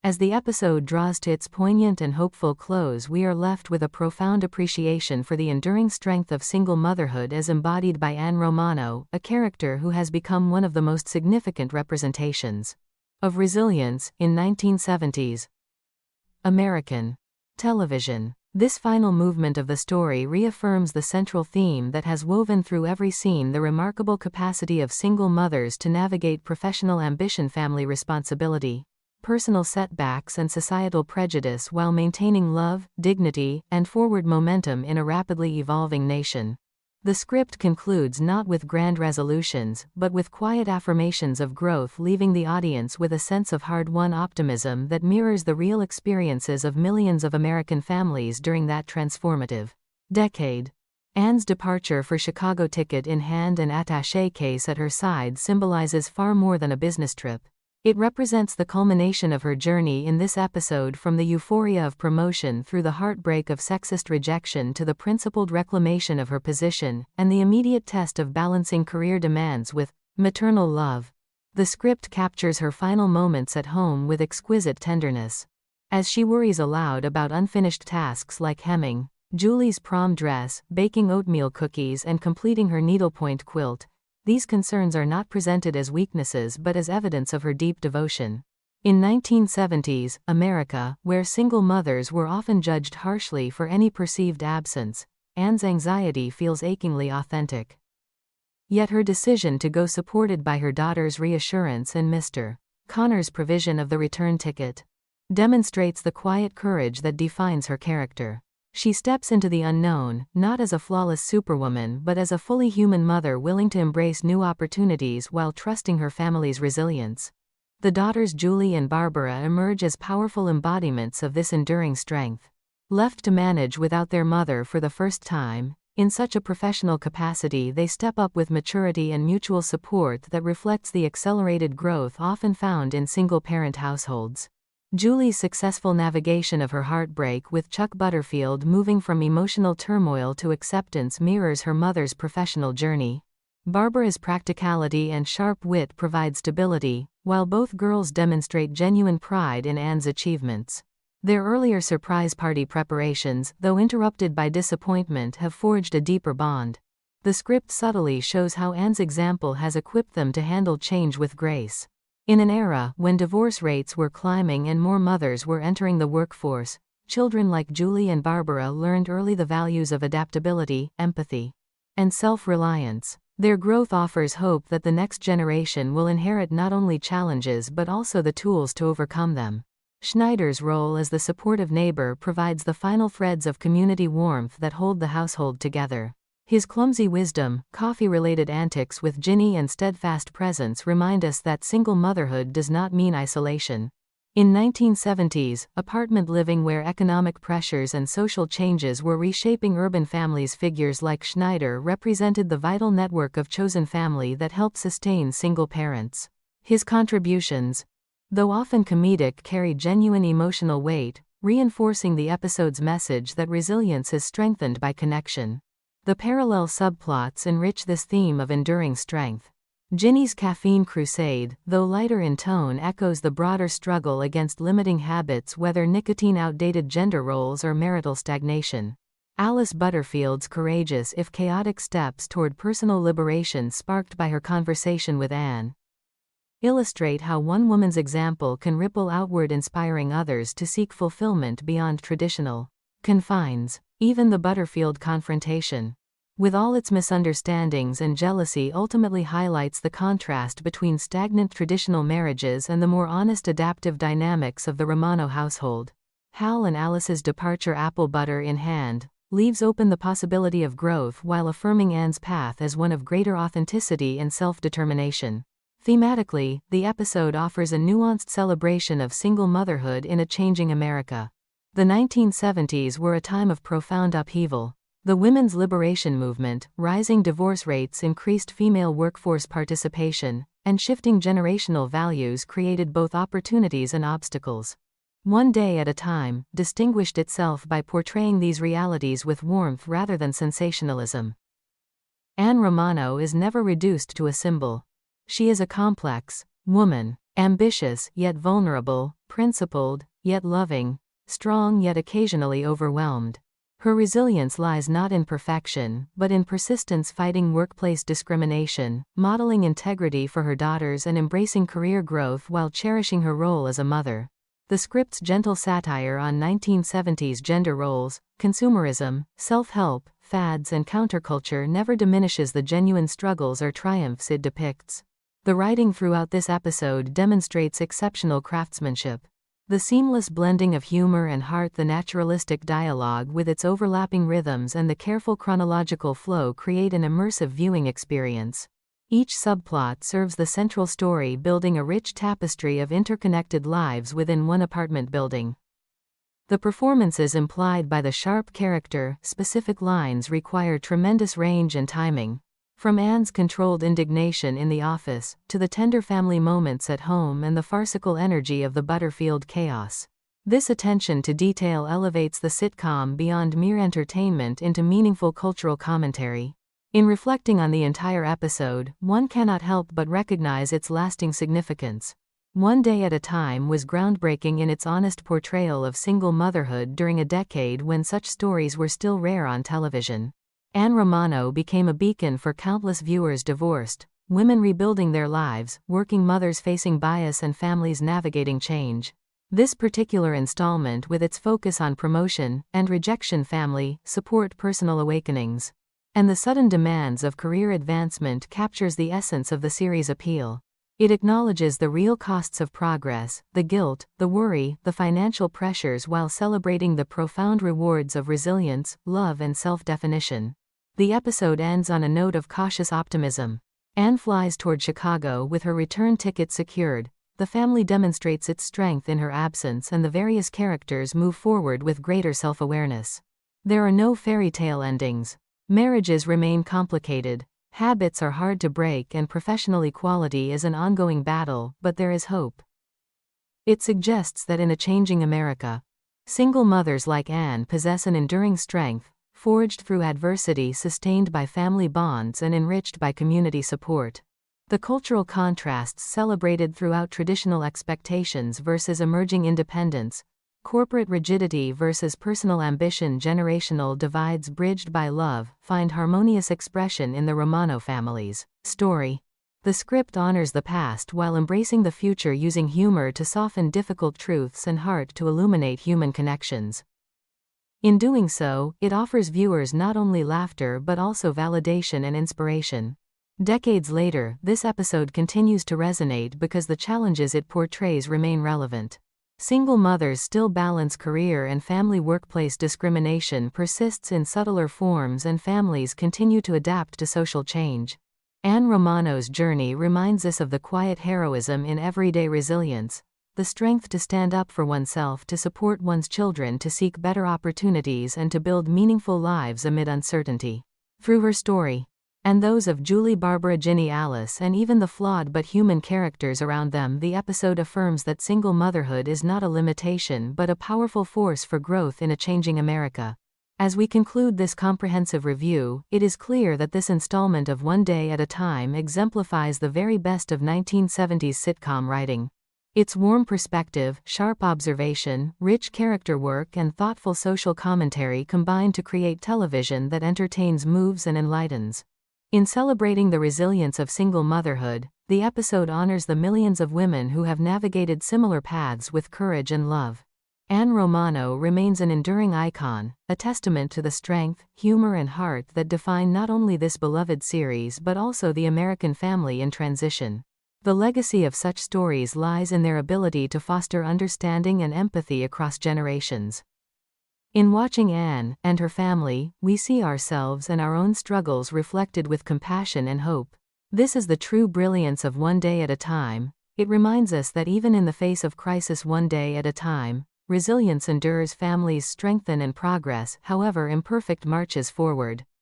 As the episode draws to its poignant and hopeful close, we are left with a profound appreciation for the enduring strength of single motherhood as embodied by Anne Romano, a character who has become one of the most significant representations of resilience in 1970s American television. This final movement of the story reaffirms the central theme that has woven through every scene: the remarkable capacity of single mothers to navigate professional ambition, family responsibility, personal setbacks, and societal prejudice while maintaining love, dignity, and forward momentum in a rapidly evolving nation. The script concludes not with grand resolutions, but with quiet affirmations of growth, leaving the audience with a sense of hard-won optimism that mirrors the real experiences of millions of American families during that transformative decade. Anne's departure for Chicago, ticket in hand and attaché case at her side, symbolizes far more than a business trip. It represents the culmination of her journey in this episode, from the euphoria of promotion through the heartbreak of sexist rejection to the principled reclamation of her position, and the immediate test of balancing career demands with maternal love. The script captures her final moments at home with exquisite tenderness. As she worries aloud about unfinished tasks like hemming Julie's prom dress, baking oatmeal cookies, and completing her needlepoint quilt, these concerns are not presented as weaknesses but as evidence of her deep devotion. In 1970s America, where single mothers were often judged harshly for any perceived absence, Anne's anxiety feels achingly authentic. Yet her decision to go, supported by her daughter's reassurance and Mr. Connor's provision of the return ticket, demonstrates the quiet courage that defines her character. She steps into the unknown, not as a flawless superwoman but as a fully human mother willing to embrace new opportunities while trusting her family's resilience. The daughters Julie and Barbara emerge as powerful embodiments of this enduring strength. Left to manage without their mother for the first time, in such a professional capacity, they step up with maturity and mutual support that reflects the accelerated growth often found in single-parent households. Julie's successful navigation of her heartbreak with Chuck Butterfield, moving from emotional turmoil to acceptance, mirrors her mother's professional journey. Barbara's practicality and sharp wit provide stability, while both girls demonstrate genuine pride in Anne's achievements. Their earlier surprise party preparations, though interrupted by disappointment, have forged a deeper bond. The script subtly shows how Anne's example has equipped them to handle change with grace. In an era when divorce rates were climbing and more mothers were entering the workforce, children like Julie and Barbara learned early the values of adaptability, empathy, and self-reliance. Their growth offers hope that the next generation will inherit not only challenges but also the tools to overcome them. Schneider's role as the supportive neighbor provides the final threads of community warmth that hold the household together. His clumsy wisdom, coffee-related antics with Ginny, and steadfast presence remind us that single motherhood does not mean isolation. In 1970s apartment living, where economic pressures and social changes were reshaping urban families, figures like Schneider represented the vital network of chosen family that helped sustain single parents. His contributions, though often comedic, carry genuine emotional weight, reinforcing the episode's message that resilience is strengthened by connection. The parallel subplots enrich this theme of enduring strength. Ginny's caffeine crusade, though lighter in tone, echoes the broader struggle against limiting habits, whether nicotine, outdated gender roles, or marital stagnation. Alice Butterfield's courageous if chaotic steps toward personal liberation, sparked by her conversation with Anne, illustrate how one woman's example can ripple outward, inspiring others to seek fulfillment beyond traditional confines. Even the Butterfield confrontation, with all its misunderstandings and jealousy, ultimately highlights the contrast between stagnant traditional marriages and the more honest, adaptive dynamics of the Romano household. Hal and Alice's departure, apple butter in hand, leaves open the possibility of growth while affirming Anne's path as one of greater authenticity and self-determination. Thematically, the episode offers a nuanced celebration of single motherhood in a changing America. The 1970s were a time of profound upheaval. The women's liberation movement, rising divorce rates, increased female workforce participation, and shifting generational values created both opportunities and obstacles. One Day at a Time distinguished itself by portraying these realities with warmth rather than sensationalism. Anne Romano is never reduced to a symbol. She is a complex woman, Ambitious, yet vulnerable, principled, yet loving, strong yet occasionally overwhelmed. Her resilience lies not in perfection, but in persistence fighting workplace discrimination, modeling integrity for her daughters and embracing career growth while cherishing her role as a mother. The script's gentle satire on 1970s gender roles, consumerism, self-help, fads and counterculture never diminishes the genuine struggles or triumphs it depicts. The writing throughout this episode demonstrates exceptional craftsmanship. The seamless blending of humor and heart, the naturalistic dialogue with its overlapping rhythms and the careful chronological flow create an immersive viewing experience. Each subplot serves the central story, building a rich tapestry of interconnected lives within one apartment building. The performances implied by the sharp character-specific lines require tremendous range and timing. From Anne's controlled indignation in the office, to the tender family moments at home and the farcical energy of the Butterfield chaos. This attention to detail elevates the sitcom beyond mere entertainment into meaningful cultural commentary. In reflecting on the entire episode, one cannot help but recognize its lasting significance. One Day at a Time was groundbreaking in its honest portrayal of single motherhood during a decade when such stories were still rare on television. Anne Romano became a beacon for countless viewers: divorced, women rebuilding their lives, working mothers facing bias and families navigating change. This particular installment, with its focus on promotion and rejection, family support, personal awakenings, and the sudden demands of career advancement, captures the essence of the series' appeal. It acknowledges the real costs of progress, the guilt, the worry, the financial pressures, while celebrating the profound rewards of resilience, love and self-definition. The episode ends on a note of cautious optimism. Anne flies toward Chicago with her return ticket secured. The family demonstrates its strength in her absence, and the various characters move forward with greater self-awareness. There are no fairy tale endings. Marriages remain complicated. Habits are hard to break, and professional equality is an ongoing battle, but there is hope. It suggests that in a changing America, single mothers like Anne possess an enduring strength, forged through adversity, sustained by family bonds and enriched by community support. The cultural contrasts celebrated throughout, traditional expectations versus emerging independence, corporate rigidity versus personal ambition, generational divides bridged by love, find harmonious expression in the Romano family's story. The script honors the past while embracing the future, using humor to soften difficult truths and heart to illuminate human connections. In doing so, it offers viewers not only laughter but also validation and inspiration. Decades later, this episode continues to resonate because the challenges it portrays remain relevant. Single mothers still balance career and family. Workplace discrimination persists in subtler forms, and families continue to adapt to social change. Anne Romano's journey reminds us of the quiet heroism in everyday resilience, the strength to stand up for oneself, to support one's children, to seek better opportunities, and to build meaningful lives amid uncertainty. Through her story, and those of Julie, Barbara, Ginny, Alice, and even the flawed but human characters around them, the episode affirms that single motherhood is not a limitation but a powerful force for growth in a changing America. As we conclude this comprehensive review, it is clear that this installment of One Day at a Time exemplifies the very best of 1970s sitcom writing. Its warm perspective, sharp observation, rich character work, and thoughtful social commentary combine to create television that entertains, moves, and enlightens. In celebrating the resilience of single motherhood, the episode honors the millions of women who have navigated similar paths with courage and love. Anne Romano remains an enduring icon, a testament to the strength, humor, and heart that define not only this beloved series but also the American family in transition. The legacy of such stories lies in their ability to foster understanding and empathy across generations. In watching Anne and her family, we see ourselves and our own struggles reflected with compassion and hope. This is the true brilliance of One Day at a Time. It reminds us that even in the face of crisis, one day at a time, resilience endures, families strengthen, and progress, however imperfect, marches forward.